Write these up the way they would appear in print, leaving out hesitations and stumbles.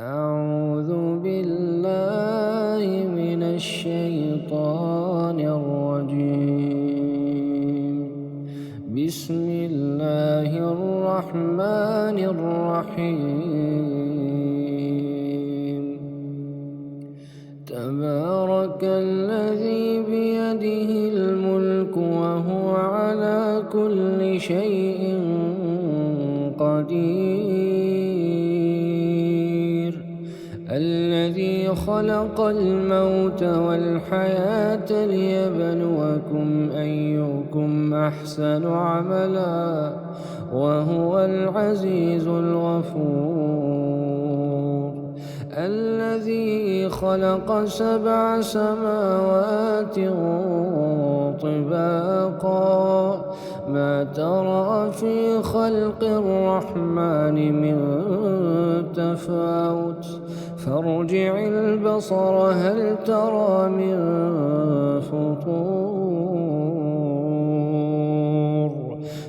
أعوذ بالله من الشيطان الرجيم. بسم الله الرحمن الرحيم. تبارك الذي بيده الملك وهو على كل شيء قدير. الذي خلق الموت والحياة ليبلوكم أيكم أحسن عملا وهو العزيز الغفور. الذي خلق 7 سماوات طباقا ما ترى في خلق الرحمن من تفاوت فارجع البصر هل ترى من فطور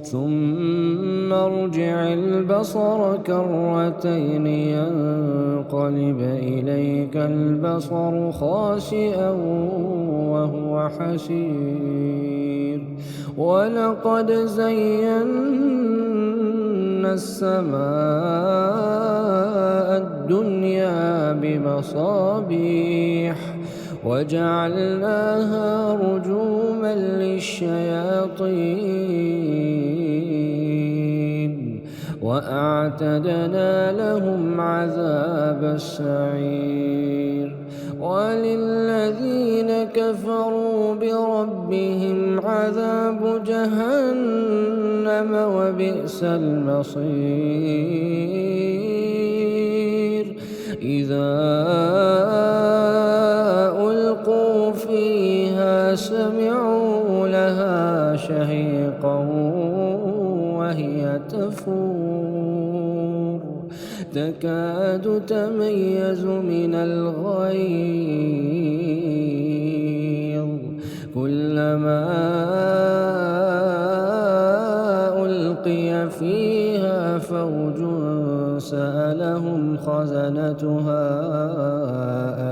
ثم ارجع البصر كرتين ينقلب إليك البصر خاسئا وهو حسير. ولقد زينا السماء الدنيا بمصابيح وجعلناها رجوما للشياطين وأعتدنا لهم عذاب السعير. وللذين كفروا بربهم عذاب جهنم وبئس المصير. إذا ألقوا فيها سمعوا لها شهيقا وهي تفور تكاد تميز من الغيظ كلما ألقي فيها فوج سألهم خزنتها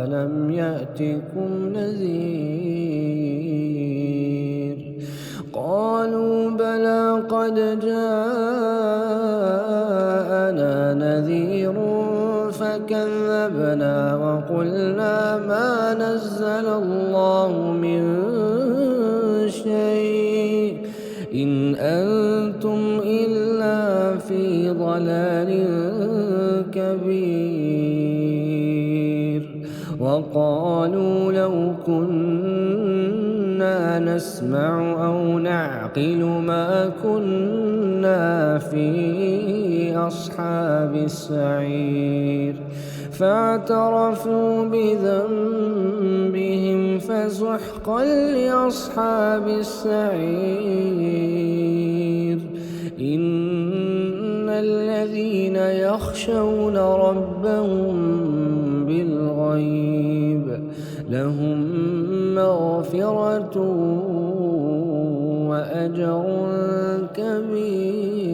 ألم يأتكم نذير قالوا بلى قد جاءنا نذير فكذبنا وقلنا ما نزل الله من شيء إن أنتم إلا في ضلال كبير. وقالوا لو كنا نسمع أو نعقل ما كنا في أصحاب السعير. فاعترفوا بذنبهم فسحقا لأصحاب السعير. إن الذين يخشون ربهم بالغيب لهم مغفرة وأجر كبير.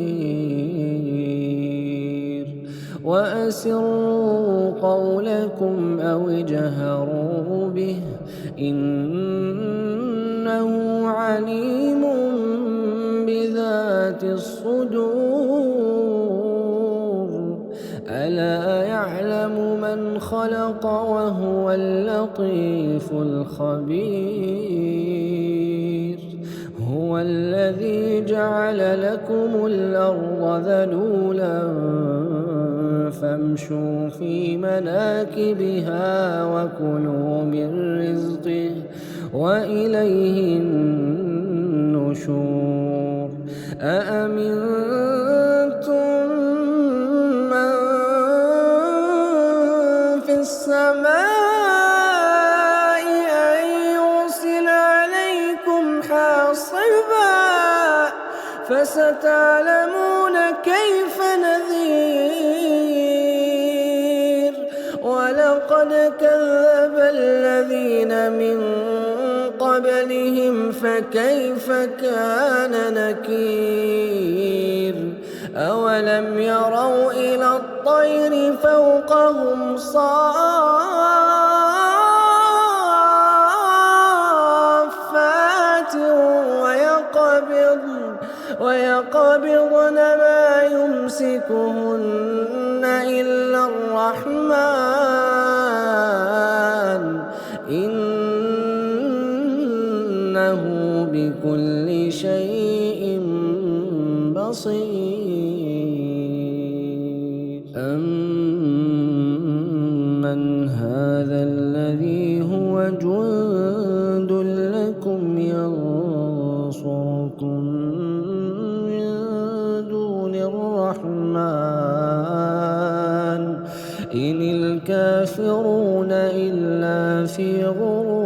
وأسروا قولكم أو اجهروا به إنه عليم بذات الصدور. ألا يعلم من خلق وهو اللطيف الخبير. هو الذي جعل لكم الأرض ذلولا فامشوا في مناكبها وكلوا من رزقه وإليه النشور. أأمنتم من في السماء أن يرسل عليكم حاصبا فستعلمون كيف نذير. ولقد كذب الذين من قبلهم فكيف كان نكير. أولم يروا إلى الطير فوقهم صافات ويقبضن ما يمسكهن إلا الرحمن إنه بكل شيء بصير. أمن هذا الذي هو جند لكم ينصركم من دون الرحمن إن الكافرون إلا في غرور.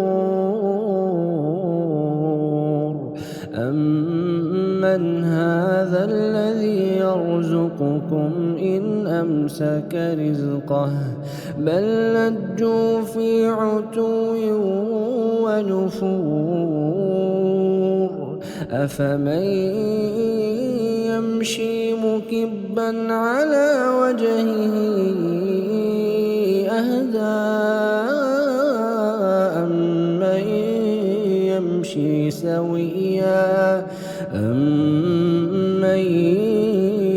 أمن هذا الذي يرزقكم إن أمسك رزقه بل لجوا في عتو ونفور. أفمن يمشي مكبا على وجهه أهدى أمن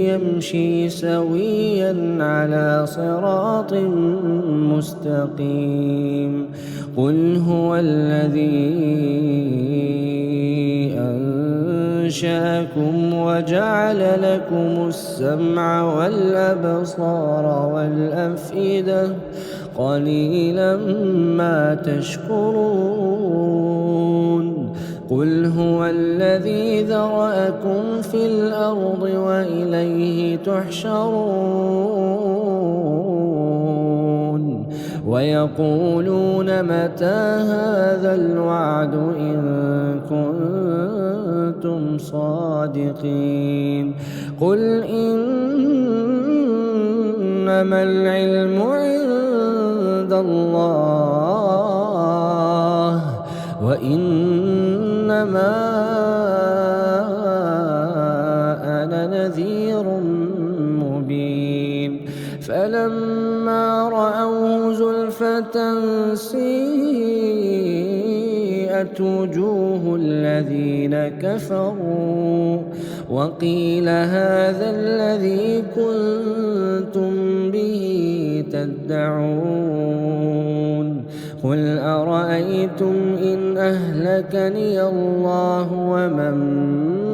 يمشي سويا على صراط مستقيم. قل هو الذي أنشأكم وجعل لكم السمع والأبصار والأفئدة قليلا ما تشكرون. قل هو الذي ذرأكم في الأرض وإليه تحشرون. ويقولون متى هذا الوعد إن كنتم صادقين. قل إنما العلم عند الله وإنما أنا نذير مبين. فلما رأوه زلفة سيئت وجوه الذين كفروا وقيل هذا الذي كنتم به تدعون. قل أرأيتم إن أهلكني الله ومن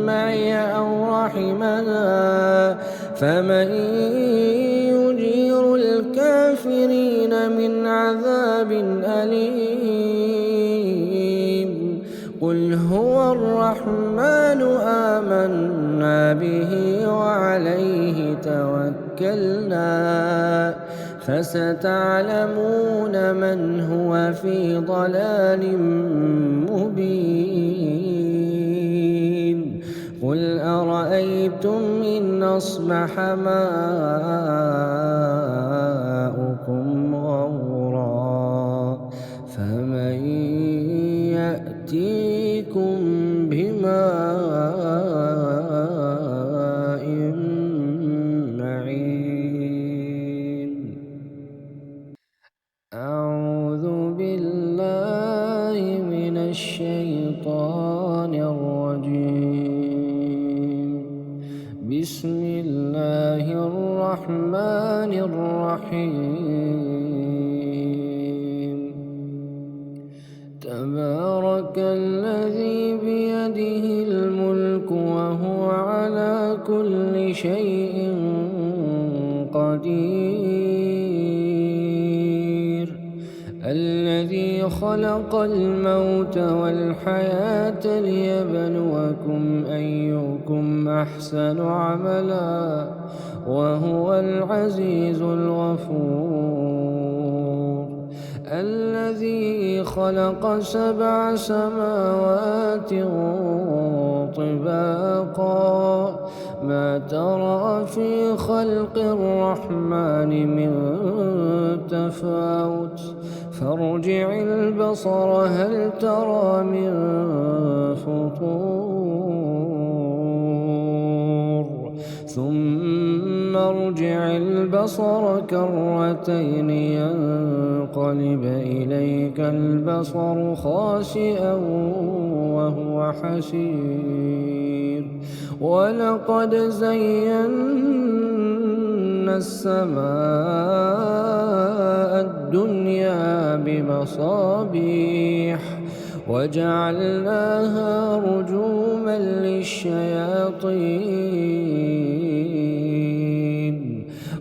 معي أو رحمنا فمن يجير الكافرين من عذاب أليم. قل هو الرحمن آمنا به وعليه توكلنا فستعلمون من هو في ضلال مبين. قل أرأيتم إن أصبح ماؤكم غورا فمن يأتيكم بماء معين. أعوذ بالله من الشيطان الرجيم. بسم الله الرحمن الرحيم. تبارك الذي بيده الملك وهو على كل شيء قدير. الذي خلق الموت والحياة ليبلوكم أيكم أحسن عملا وهو العزيز الغفور. الذي خلق 7 سماوات طباقا ما ترى في خلق الرحمن من تفاوت فارجع البصر هل ترى من فطور ثم ارجع البصر كرتين ينقلب إليك البصر خاسئا وهو حسير ولقد زينا السماء الدنيا بمصابيح وجعلناها رجوما للشياطين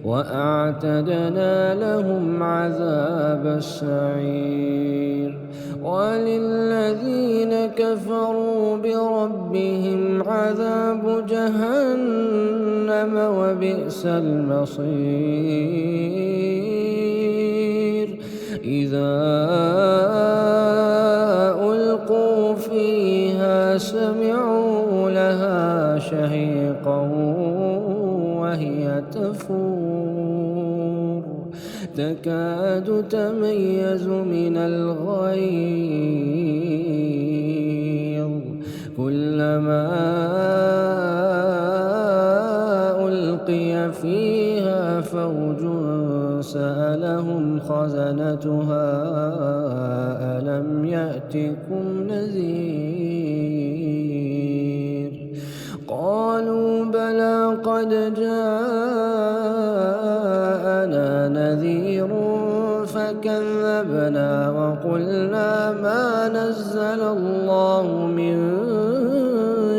وأعتدنا لهم عذاب السعير وللذين كفروا بربهم عذاب جهنم وبئس المصير إذا ألقوا فيها سمعوا لها شهيقا وهي تفور تكاد تميز من الغيظ كلما ألقي فيها فوج سألهم خزنتها ألم يأتكم نذير قالوا بلى قد جاءنا نذير فكذبنا وقلنا ما نزل الله من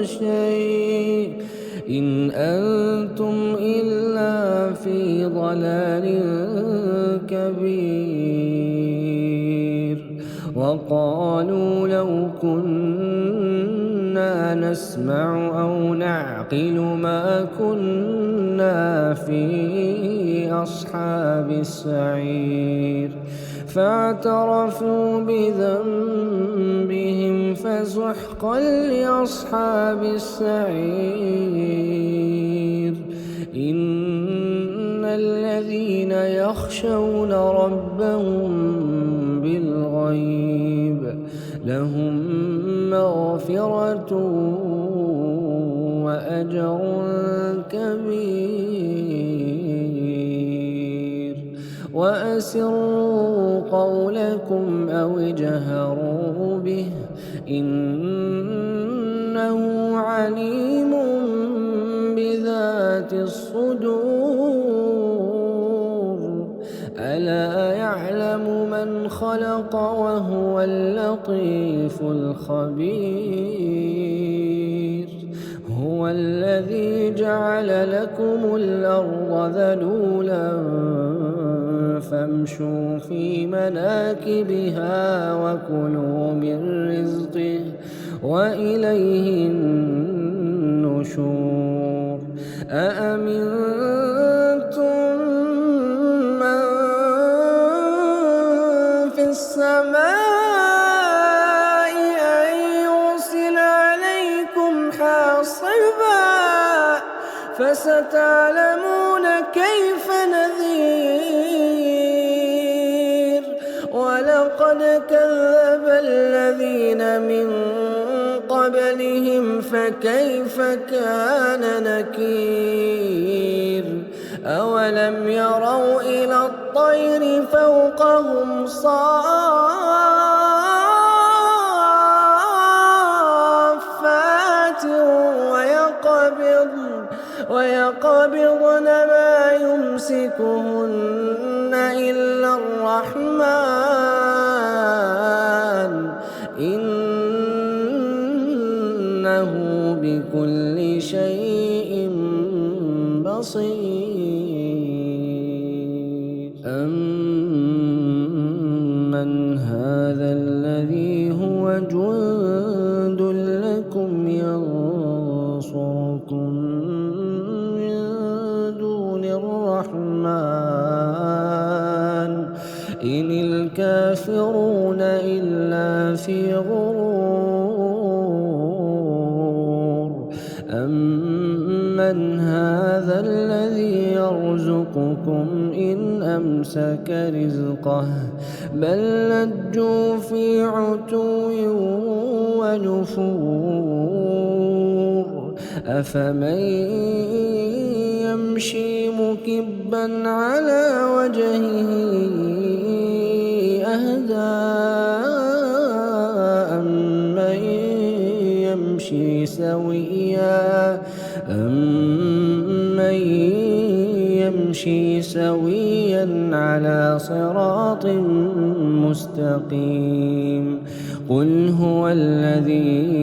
شيء إن أنتم إلا في ضلال كبير وقالوا لو كنا نسمع أو نعقل ما كنا في أصحاب السعير فاعترفوا بذنبهم فسحقا لأصحاب السعير إن الذين يخشون ربهم بالغيب لهم مغفرة وأجر كبير وأسروا قولكم أو اجهروا به إنه عليم بذات الصدور ألا يعلم من خلق وهو اللطيف الخبير هو الذي جعل لكم الأرض ذلولا فامشوا في مناكبها وكلوا من رزقه وإليه النشور أأمنتم من في السماء أن يرسل عليكم حاصبا فستعلمون كيف نذير ولقد كذب الذين من قبلهم فكيف كان نكير أولم يروا إلى الطير فوقهم صافات ويقبضن ما يمسكهن إلا الرحمن إنه بكل شيء بصير أمن هذا الذي هو جند لكم ينصركم من دون الرحمن إن الكافرون إلا في غرور أمن هذا الذي يرزقكم إن أمسك رزقه بل لجوا في عتو ونفور أفمن يمشي مكبا على وجهه أهدى أمن يمشي سويا على صراط مستقيم قل هو الذي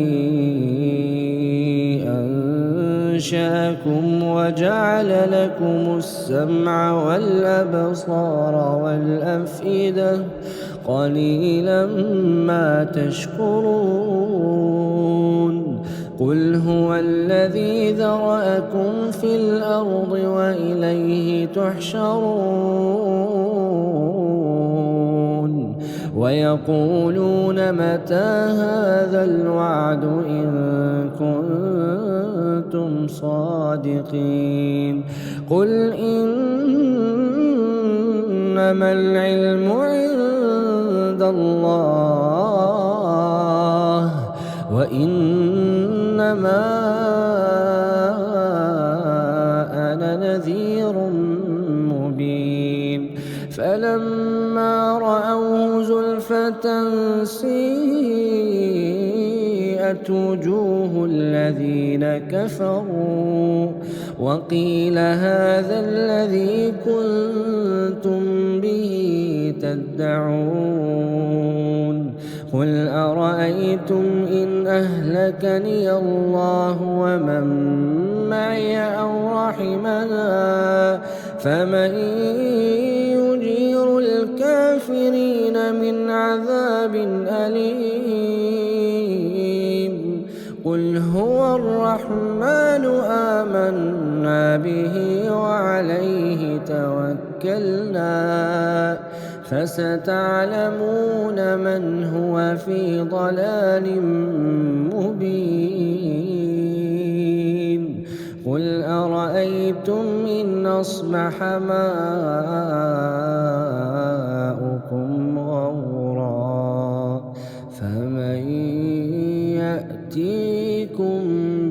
أنشأكم وجعل لكم السمع والأبصار والأفئدة قليلا ما تشكرون قل هو الذي ذرأكم في الأرض وإليه تحشرون ويقولون متى هذا الوعد إن كنتم صادقين قل إنما العلم عند الله وإنما أنا نذير مبين فلما رأوه زلفة سيئت وجوه الذين كفروا وقيل هذا الذي كنتم به تدعون قل أرأيتم إن أهلكني الله ومن معي أو رحمنا فمن يجير الكافرين من عذاب أليم قل هو الرحمن آمنا به وعليه توكلنا فستعلمون من هو في ضلال مبين قل أرأيتم إن أصبح ماؤكم غورا فمن يأتيكم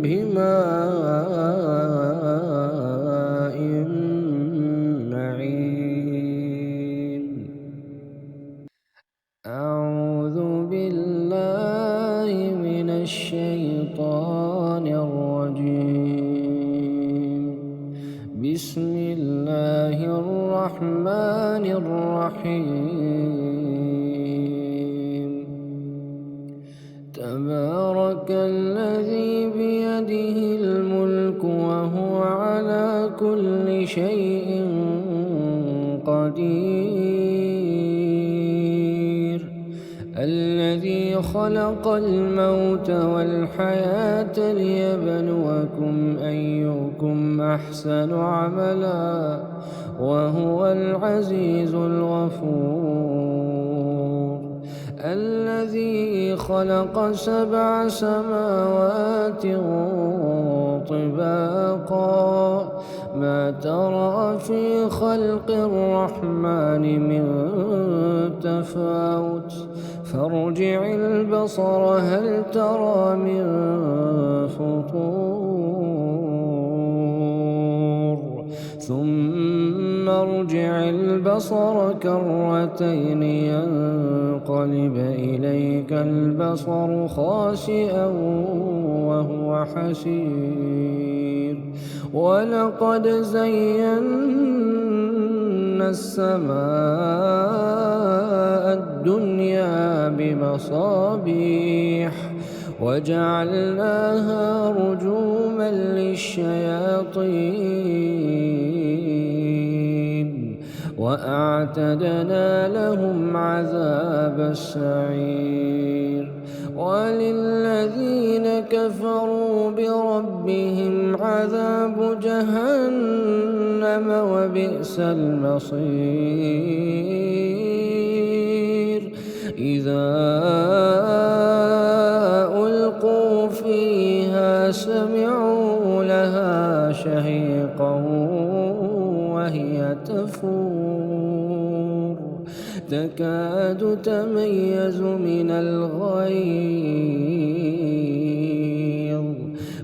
بماء معين أعوذ بالله من الشيطان الرجيم بسم الله الرحمن الرحيم تبارك الذي بيده الملك وهو على كل شيء قدير الذي خلق الموت والحياة ليبلوكم أيكم أحسن عملا وهو العزيز الغفور الذي خلق 7 سماوات طباقا ما ترى في خلق الرحمن من تفاوت فارجع البصر هل ترى من فطور ثم ارجع البصر كرتين ينقلب إليك البصر خاسئا وهو حسير ولقد زينا السماء الدنيا بمصابيح وجعلناها رجوما للشياطين وأعتدنا لهم عذاب السعير وللذين كفروا بربهم عذاب جهنم وبئس المصير إذا ألقوا فيها سمعوا لها شهيقا وهي تفور تكاد تميز من الغيظ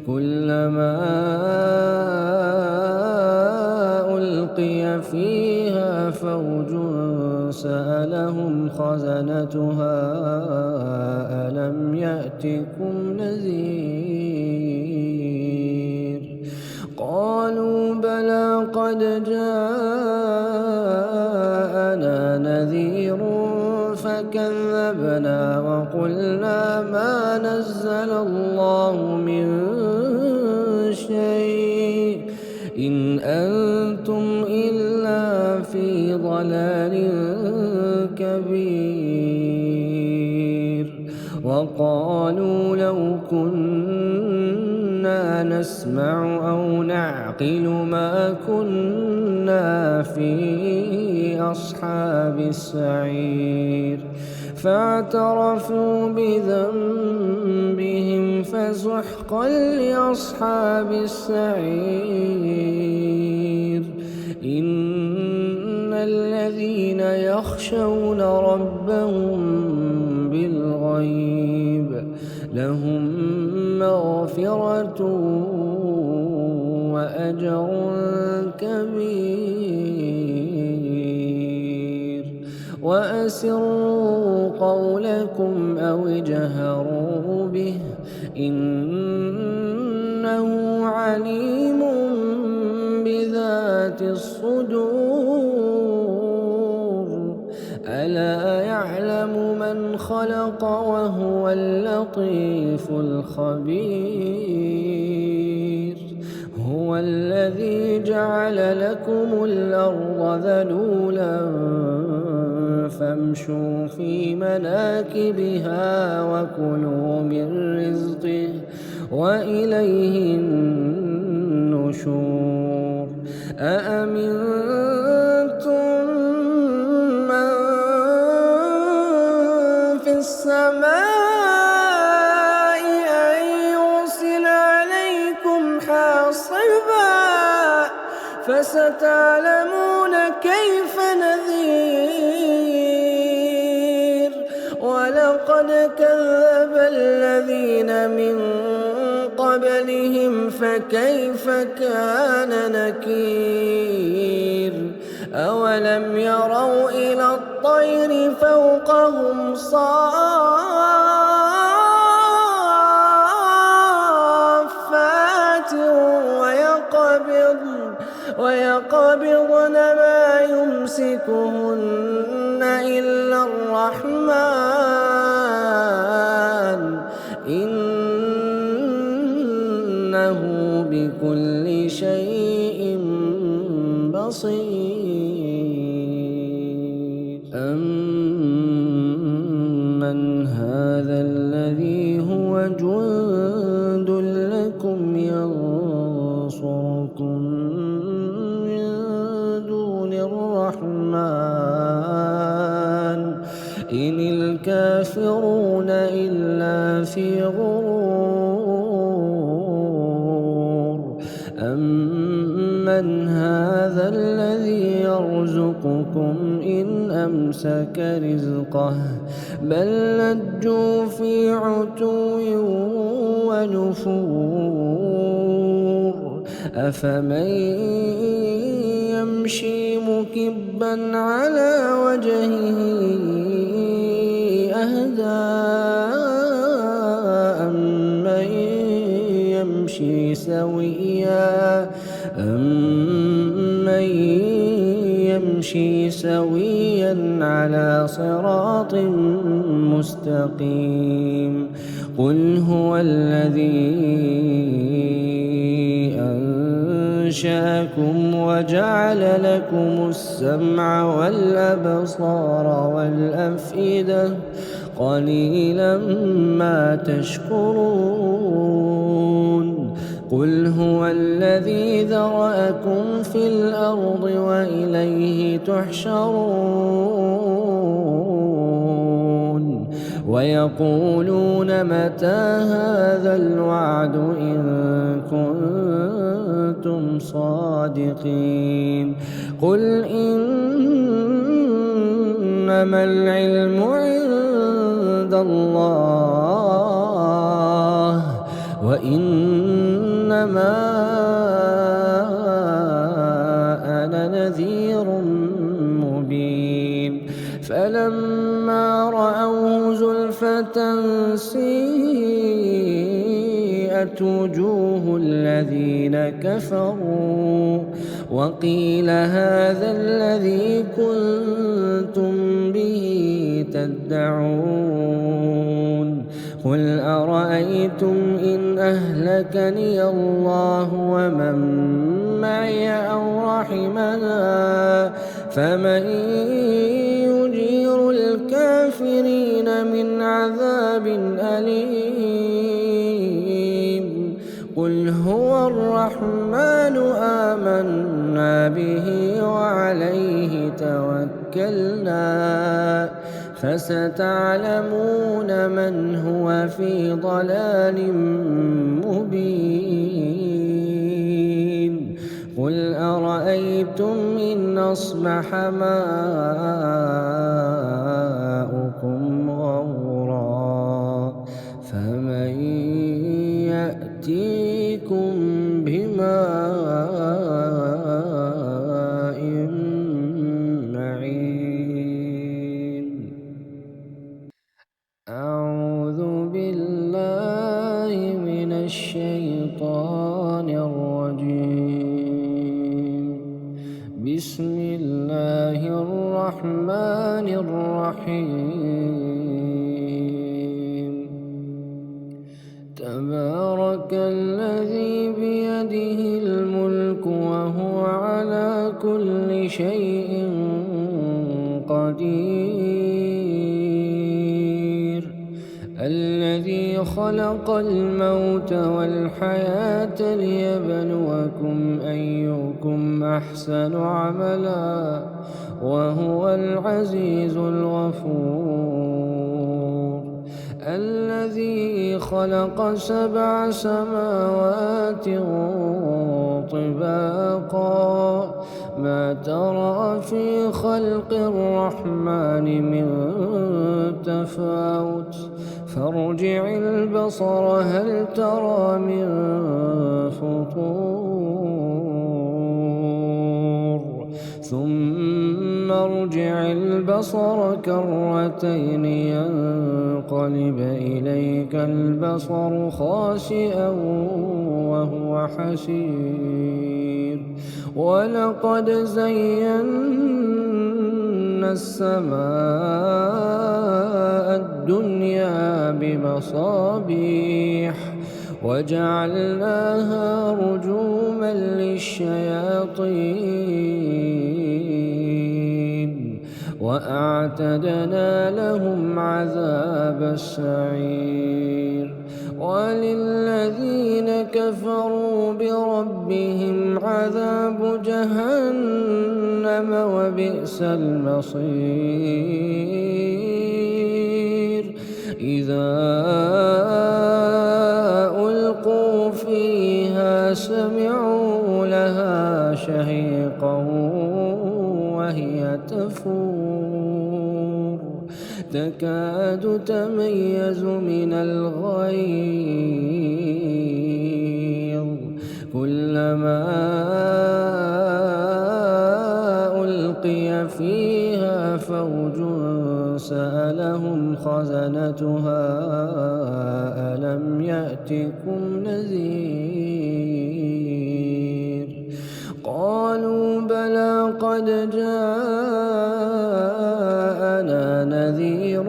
كلما فيها فوج سألهم خزنتها ألم يأتكم نذير قالوا بلى قد جاءنا نذير فكذبنا وقلنا ما نزل الله من شيء إن أنتم إلا في ضلال كبير وقالوا لو كنا نسمع أو نعقل ما كنا في أصحاب السعير فاعترفوا بذنبهم فسحقا لأصحاب السعير إن الذين يخشون ربهم بالغيب لهم مغفرة وأجر كبير وأسروا قولكم أو اجهروا به إنه عليم بذات الصدور ألا يعلم من خلق وهو اللطيف الخبير هو الذي جعل لكم الأرض ذلولا فامشوا في مناكبها وكلوا من رزقه وإليه النشور أأمنتم من في السماء أن يرسل عليكم حاصبا فستعلمون كيف نذير ولقد كذب الذين من قبلهم فكيف كان نكير أولم يروا إلى الطير فوقهم صافات ويقبضن ما يمسكهن إلا الرحمن إنه بكل شيء بصير أمن هذا الذي هو جند لكم ينصركم من دون الرحمن إن الكافرون إلا في غرور أمن هذا الذي يرزقكم إن أمسك رزقه بل لجوا في عتو ونفور أفمن يمشي مكبا على وجهه أهدى أمن يمشي سويا على صراط مستقيم قل هو الذي أنشأكم وجعل لكم السمع والأبصار والأفئدة قليلا ما تشكرون قل هو الذي ذرأكم في الأرض وإليه تحشرون ويقولون متى هذا الوعد إن كنتم صادقين قل إنما العلم عند الله وإنما أنا نذير فلما رأوه زلفة سيئت وجوه الذين كفروا وقيل هذا الذي كنتم به تدعون قل أرأيتم إن أهلكني الله ومن معي أو رحمنا فمن يجير الكافرين من عذاب أليم قل هو الرحمن آمنا به وعليه توكلنا فستعلمون من هو في ضلال مبين قل أرأيتم إن أصبح ماؤكم غورا فمن يأتيكم بماء معين أعوذ بالله من الشيطان الرجيم بسم الله الرحمن الرحيم تبارك الذي بيده الملك وهو على كل شيء قدير الذي خلق الموت والحياة ليبلوكم أيكم أحسن عملا وهو العزيز الغفور الذي خلق 7 سماوات طباقا ما ترى في خلق الرحمن من تفاوت فارجع البصر هل ترى من فطور ثم ارجع البصر كرتين ينقلب إليك البصر خاسئا وهو حسير ولقد زينا السماء الدنيا بمصابيح وجعلناها رجوما للشياطين وأعتدنا لهم عذاب السعير وللذين كفروا بربهم عذاب جهنم وبئس المصير إذا ألقوا فيها سمعوا لها شهيقا وهي تفور تكاد تميز من الغيظ كلما ألقي فيها فوج سألهم خزنتها ألم يأتكم نذير قالوا بلى قد جاءنا نذير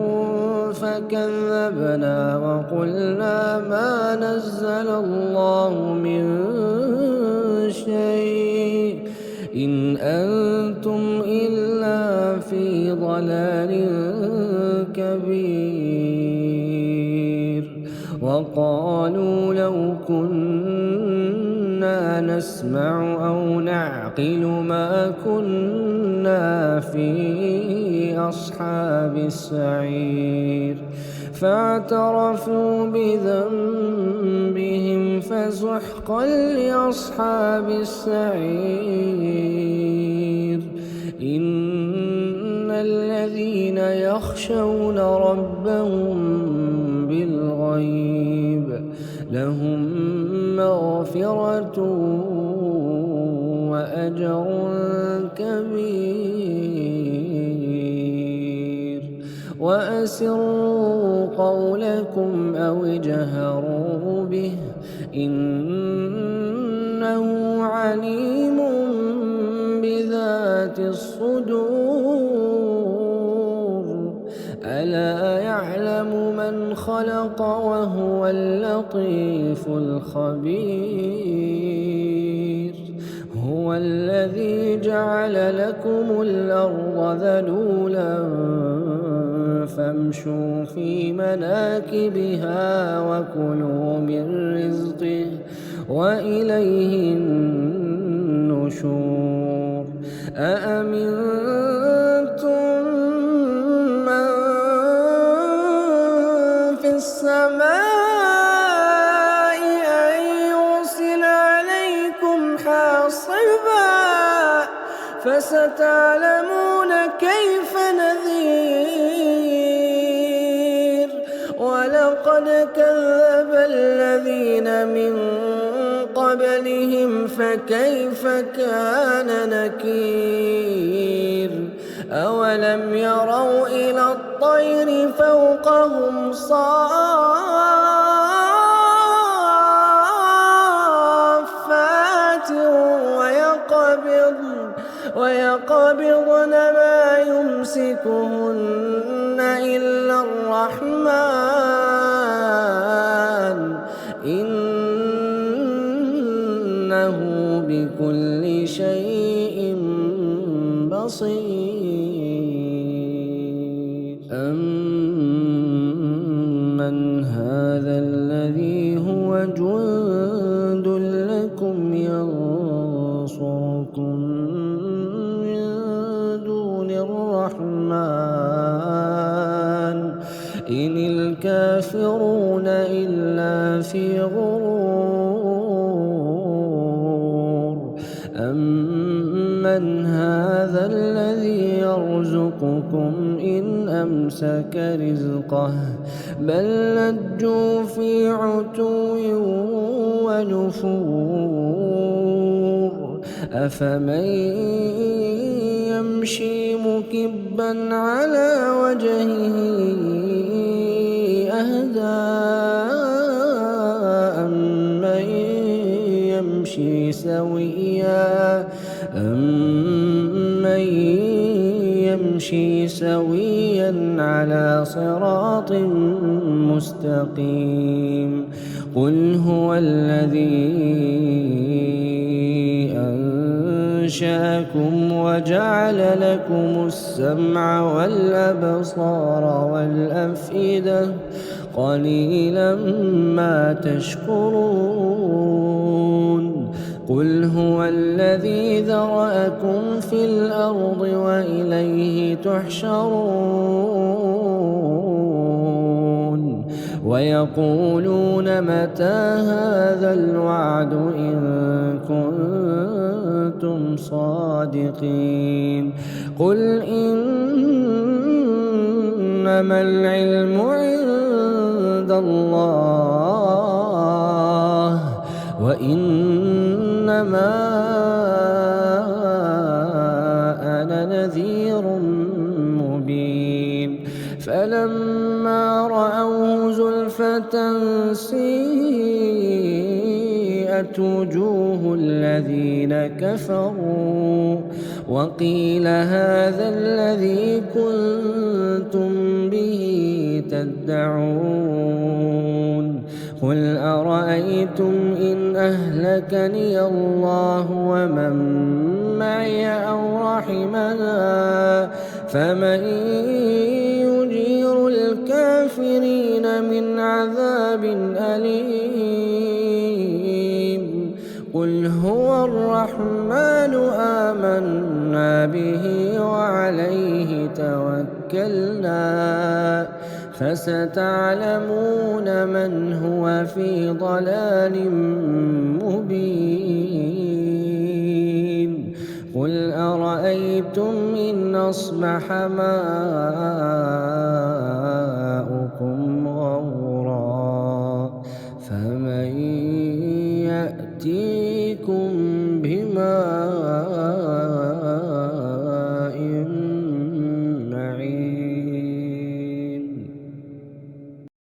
فكذبنا وقلنا ما نزل الله من شيء إن أنتم إلا في ضلال كبير وقالوا لو كنا نسمع أو نعقل ما كنا في أصحاب السعير فاعترفوا بذنبهم فسحقا لأصحاب السعير إن الذين يخشون ربهم بالغيب لهم مغفرة وأجر كبير. وأسروا قولكم أو اجهروا به إنه عليم بذات الصدور ألا يعلم من خلق وهو اللطيف الخبير هو الذي جعل لكم الأرض ذلولا فامشوا في مناكبها وكلوا من رزقه وإليه النشور أأمنتم من في السماء أن يرسل عليكم حاصبا فستعلمون كيف نذير ولقد كذب الذين من قبلهم فكيف كان نكير أولم يروا إلى الطير فوقهم صافات ويقبضن ما يمسكهن إلا الرحمن إنه بكل شيء بصير أمن هذا الذي هو جند لكم ينصركم من دون الرحمن إن الكافرون إلا في غرور أمن هذا الذي يرزقكم إن أمسك رزقه بل لجوا في عتو ونفور أفمن يمشي مكبا على وجهه أهدى أمن يمشي سويا على صراط مستقيم قل هو الذي أنشأكم وجعل لكم السمع والأبصار والأفئدة قليلا ما تشكرون قل هو الذي ذرأكم في الأرض وإليه تحشرون ويقولون متى هذا الوعد إن كنتم صادقين قل إنما العلم عند الله وإنما أنا نذير مبين فلما رأوه زلفة سيئت وجوه الذين كفروا وقيل هذا الذي كنتم به تدعون قل أرأيتم إن أهلكني الله ومن معي أو رحمنا فمن يجير الكافرين من عذاب أليم قل هو الرحمن آمنا به وعليه توكلنا فستعلمون من هو في ضلال مبين قل أرأيتم إن أصبح ماؤكم